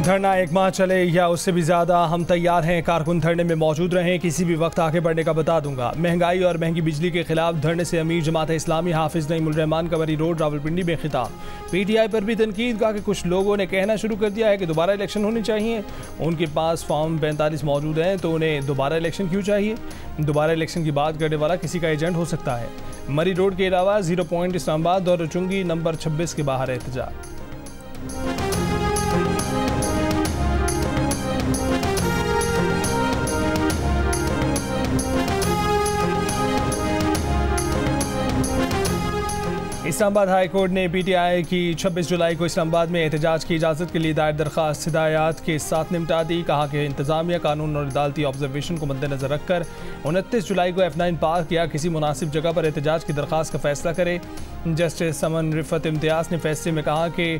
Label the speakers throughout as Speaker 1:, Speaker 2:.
Speaker 1: धरना एक माह चले या उससे भी ज़्यादा, हम तैयार हैं। कारकुन धरने में मौजूद रहें, किसी भी वक्त आगे बढ़ने का बता दूंगा। महंगाई और महंगी बिजली के खिलाफ धरने से अमीर जमात इस्लामी हाफिज नईमुल रहमान कवरी रोड रावलपिंडी में खिताब। पीटीआई पर भी तनकीद। कहा कि कुछ लोगों ने कहना शुरू कर दिया है कि दोबारा इलेक्शन होने चाहिए। उनके पास फॉर्म 45 मौजूद हैं तो उन्हें दोबारा इलेक्शन क्यों चाहिए? दोबारा इलेक्शन की बात करने वाला किसी का एजेंट हो सकता है। मरी रोड के अलावा 0 पॉइंट इस्लामाबाद और चुंगी नंबर 26 के बाहर एहतजाज। इस्लामाबाद हाई कोर्ट ने पीटीआई की 26 जुलाई को इस्लामाबाद में एहतजाज की इजाज़त के लिए दायर दरख्वास्त हिदायत के साथ निपटा दी। कहा कि इंतज़ामिया कानून और अदालती ऑब्जर्वेशन को मद्देनजर रखकर 29 जुलाई को F9 पार्क या किसी मुनासिब जगह पर एहतजाज की दरख्वास्त का फैसला करे। जस्टिस समन रिफत इम्तियाज़ ने फैसले में कहा कि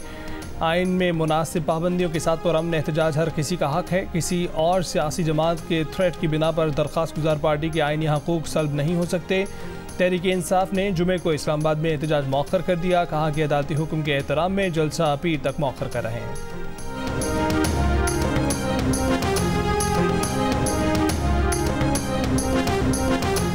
Speaker 1: आइन में मुनासिब पाबंदियों के साथ पुरअमन एहतजाज हर किसी का हक है। किसी और सियासी जमात के थ्रेट की बिना पर दरख्वास्त गुजार पार्टी के आइनी हकूक सल्ब नहीं हो सकते। तहरीक इंसाफ ने जुमे को इस्लामाबाद में एहतजाज मौखर कर दिया। कहा कि अदालती हुक्म के एहतराम में जलसा पीर तक मौखर कर रहे हैं।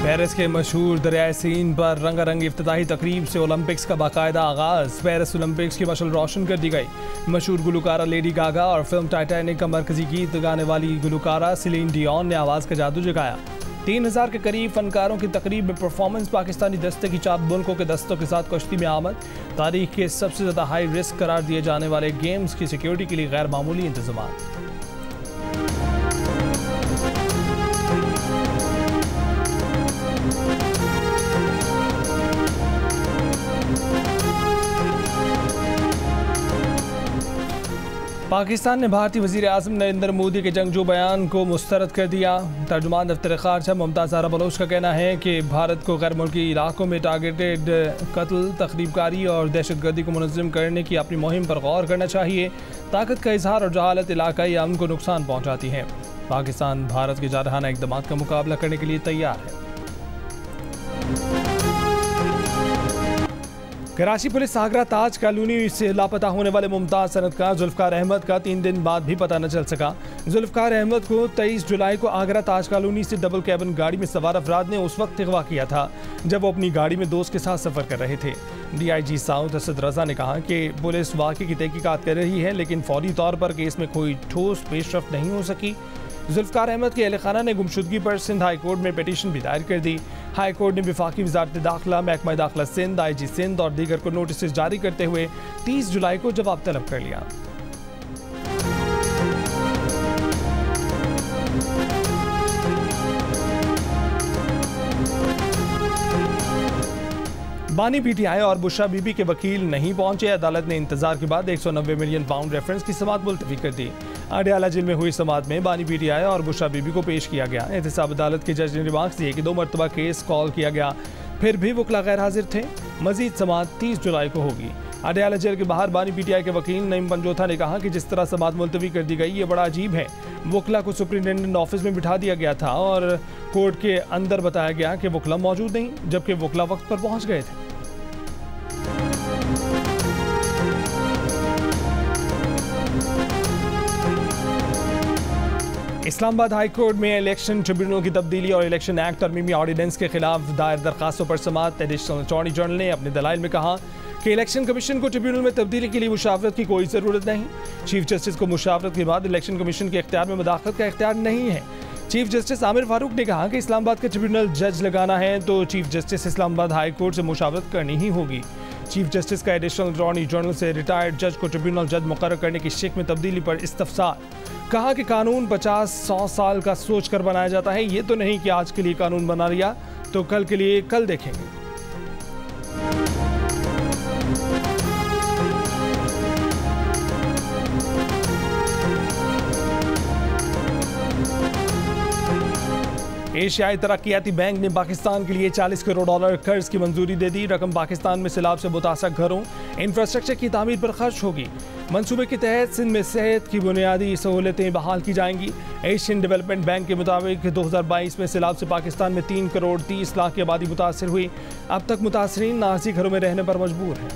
Speaker 1: पेरिस के मशहूर दरियाए सीन पर रंगारंग इफ्तिताही तकरीब से ओलंपिक्स का बाकायदा आगाज। पेरिस ओलंपिक्स की मशल रोशन कर दी गई। मशहूर गुलकारा लेडी गागा और फिल्म टाइटैनिक का मरकजी गीत गाने वाली गुलकारा सिलीन डियोन ने आवाज़ का जादू जगाया। 3000 के करीब फनकारों की तकरीब में परफॉर्मेंस। पाकिस्तानी दस्ते की 4 मुल्कों के दस्तों के साथ कश्ती में आमद। तारीख के सबसे ज़्यादा हाई रिस्क करार दिए जाने वाले गेम्स की सिक्योरिटी के लिए गैर मामूली इंतजाम। पाकिस्तान ने भारतीय वज़ीर आज़म नरेंद्र मोदी के जंगजू बयान को मुस्तरद कर दिया। तर्जुमान दफ्तर ख़ारजा मुमताज़ ज़हरा बलोच का कहना है कि भारत को गैर मुल्की इलाकों में टारगेटेड कत्ल, तखरीबकारी और दहशतगर्दी को मुनज़्ज़म करने की अपनी मुहिम पर गौर करना चाहिए। ताकत का इजहार और जहालत इलाकाई अमन को नुकसान पहुँचाती है। पाकिस्तान भारत के जारहाना इक़दामात का मुकाबला करने के लिए तैयार है। कराची पुलिस आगरा ताज कॉलोनी से लापता होने वाले मुमताज़ सनतकार जुल्फ़कार अहमद का 3 दिन बाद भी पता न चल सका। जुल्फ़कार अहमद को 23 जुलाई को आगरा ताज कॉलोनी से डबल कैबिन गाड़ी में सवार अफराद ने उस वक्त अगवा किया था जब वो अपनी गाड़ी में दोस्त के साथ सफ़र कर रहे थे। DIG साउथ असद रज़ा ने कहा कि पुलिस वाक़े की तहकीकात कर रही है, लेकिन फौरी तौर पर केस में कोई ठोस पेशरफ्त नहीं हो सकी। जुल्फ़कार अहमद के अहल खाना ने गुमशुदगी पर सिंध हाई कोर्ट में पिटीशन भी दायर कर दी। हाई कोर्ट ने वफाकी वज़ारत दाखिला, महकमा दाखिला सिंध, IG सिंध और दीगर को नोटिस जारी करते हुए 30 जुलाई को जवाब तलब कर लिया। बानी PTI और बुशरा बीबी के वकील नहीं पहुंचे। अदालत ने इंतजार के बाद 190 मिलियन पाउंड रेफरेंस की समाअत मुलतवी कर दी। अडयाला जेल में हुई समाअत में बानी PTI और बुशरा बीबी को पेश किया गया। एहतसाब अदालत के जज ने रिमार्क्स दिए कि 2 मरतबा केस कॉल किया गया, फिर भी वकला गैर हाजिर थे। मजीद समाअत 30 जुलाई को होगी। अडयाला जेल के बाहर बानी PTI के वकील नईम पंजोथा ने कहा कि जिस तरह समाअत मुलतवी कर दी गई ये बड़ा अजीब है। वकला को सुप्रिंटेंडेंट ऑफिस में बिठा दिया गया था और कोर्ट के अंदर बताया गया कि वकला मौजूद नहीं, जबकि वकला वक्त पर पहुँच गए थे। इस्लामाबाद हाई कोर्ट में इलेक्शन ट्रिब्यूनल की तब्दीली और इलेक्शन एक्ट तरमीमी ऑर्डिनेंस के खिलाफ दायर दरखास्तों पर समाअत। एडिशनल अटॉर्नी जनरल ने अपने दलाइल में कहा कि इलेक्शन कमीशन को ट्रिब्यूनल में तब्दीली के लिए मुशावरत की कोई ज़रूरत नहीं। चीफ जस्टिस को मुशावरत के बाद इलेक्शन कमीशन के इख्तियार में मुदाखलत का इख्तियार नहीं है। चीफ जस्टिस आमिर फारूक ने कहा कि इस्लामाबाद का ट्रिब्यूनल जज लगाना है तो chief justice Islamabad high court से मुशावरत करनी ही होगी। चीफ जस्टिस का एडिशनल अटॉर्नी जनरल से रिटायर्ड जज को ट्रिब्यूनल जज मुकर्रर करने की शिक में तब्दीली पर इस्तफसार। कहा कि कानून 50-100 साल का सोच कर बनाया जाता है, ये तो नहीं कि आज के लिए कानून बना लिया तो कल के लिए कल देखेंगे। एशियाई तरक्याती बैंक ने पाकिस्तान के लिए $40 करोड़ कर्ज की मंजूरी दे दी। रकम पाकिस्तान में सैलाब से मुतासर घरों, इंफ्रास्ट्रक्चर की तामीर पर खर्च होगी। मंसूबे के तहत सिंध में सेहत की बुनियादी सहूलतें बहाल की जाएंगी। एशियन डेवलपमेंट बैंक के मुताबिक 2022 में सैलाब से पाकिस्तान में 3 करोड़ 30 लाख की आबादी मुतासर हुई। अब तक मुतासरीन नाज़ी घरों में रहने पर मजबूर हैं।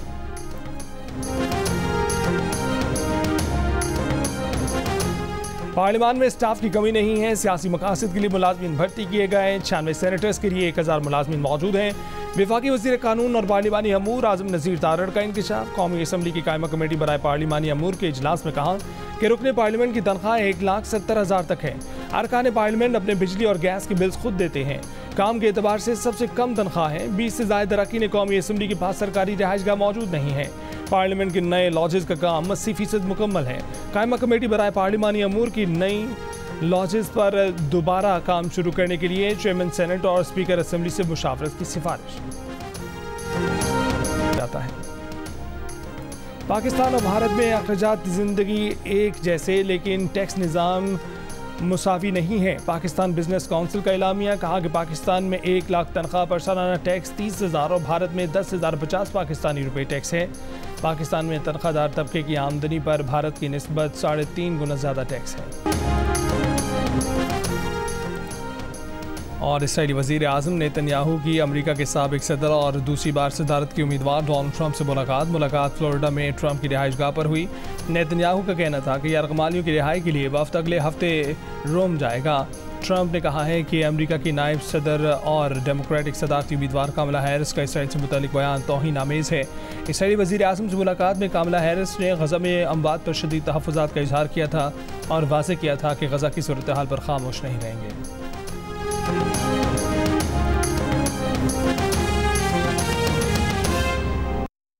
Speaker 1: पार्लियामान में स्टाफ की कमी नहीं है, सियासी मकासद के लिए मुलाजमीन भर्ती किए गए, 96 सेनेटर्स के लिए 1000 मुलाजमीन मौजूद हैं। वफाकी वज़ीर कानून और पार्लिमानी अमूर आज़म नज़ीर तारड़ का इंकशाफ। कौमी असम्बली की कायमा कमेटी बराए पार्लिमानी अमूर के इजलास में कहा कि रुकने पार्लियामेंट की तनख्वाह 1,70,000 तक है। अरकान पार्लियामेंट अपने बिजली और गैस के बिल्स खुद देते हैं। काम के एतबार से सबसे कम तनख्वाह है। 20 से ज़ायद अरकान कौमी असम्बली के पास सरकारी रिहाइशगाह मौजूद नहीं है। पार्लियामेंट के नए लॉजेस का काम 80% मुकम्मल है। कायमा कमेटी बराए पार्लिमानी अमूर की नई लॉजेस पर दोबारा काम शुरू करने के लिए चेयरमैन सेनेट और स्पीकर असम्बली से मुशावरत की सिफारिश जाता है। पाकिस्तान और भारत में अखराजात ज़िंदगी एक जैसे, लेकिन टैक्स निज़ाम मुसावी नहीं है। पाकिस्तान बिजनेस काउंसिल का एलामिया। कहा कि पाकिस्तान में 1 लाख तनख्वाह पर सालाना टैक्स 30,000 और भारत में 10,050 पाकिस्तानी रुपए टैक्स है। पाकिस्तान में तनख्वाहदार तबके की आमदनी पर भारत की निस्बत 3.5 गुना ज़्यादा टैक्स है। और इसराइली वज़ीर आज़म नेतन्याहू की अमेरिका के साबिक सदर और दूसरी बार सदारत के उम्मीदवार डोनाल्ड ट्रंप से मुलाकात फ्लोरिडा में ट्रंप की रिहाइशगाह पर हुई। नेतन्याहू का कहना था कि यरगमालियों की रिहाई के लिए वफ़द अगले हफ्ते रोम जाएगा। ट्रंप ने कहा है कि अमेरिका की नायब सदर और डेमोक्रेटिक सदारती उम्मीदवार कामला हैरिस का इसराइल से मुतालिक बयान तौहीन आमेज़ है। इसराइली वज़ीर आज़म से मुलाकात में कामला हैरिस ने गज़ा में अमवात पर शदीद तहफ़्फ़ुज़ात का इजहार किया था और वाज़ेह किया था कि गज़ा की सूरत हाल पर खामोश नहीं रहेंगे।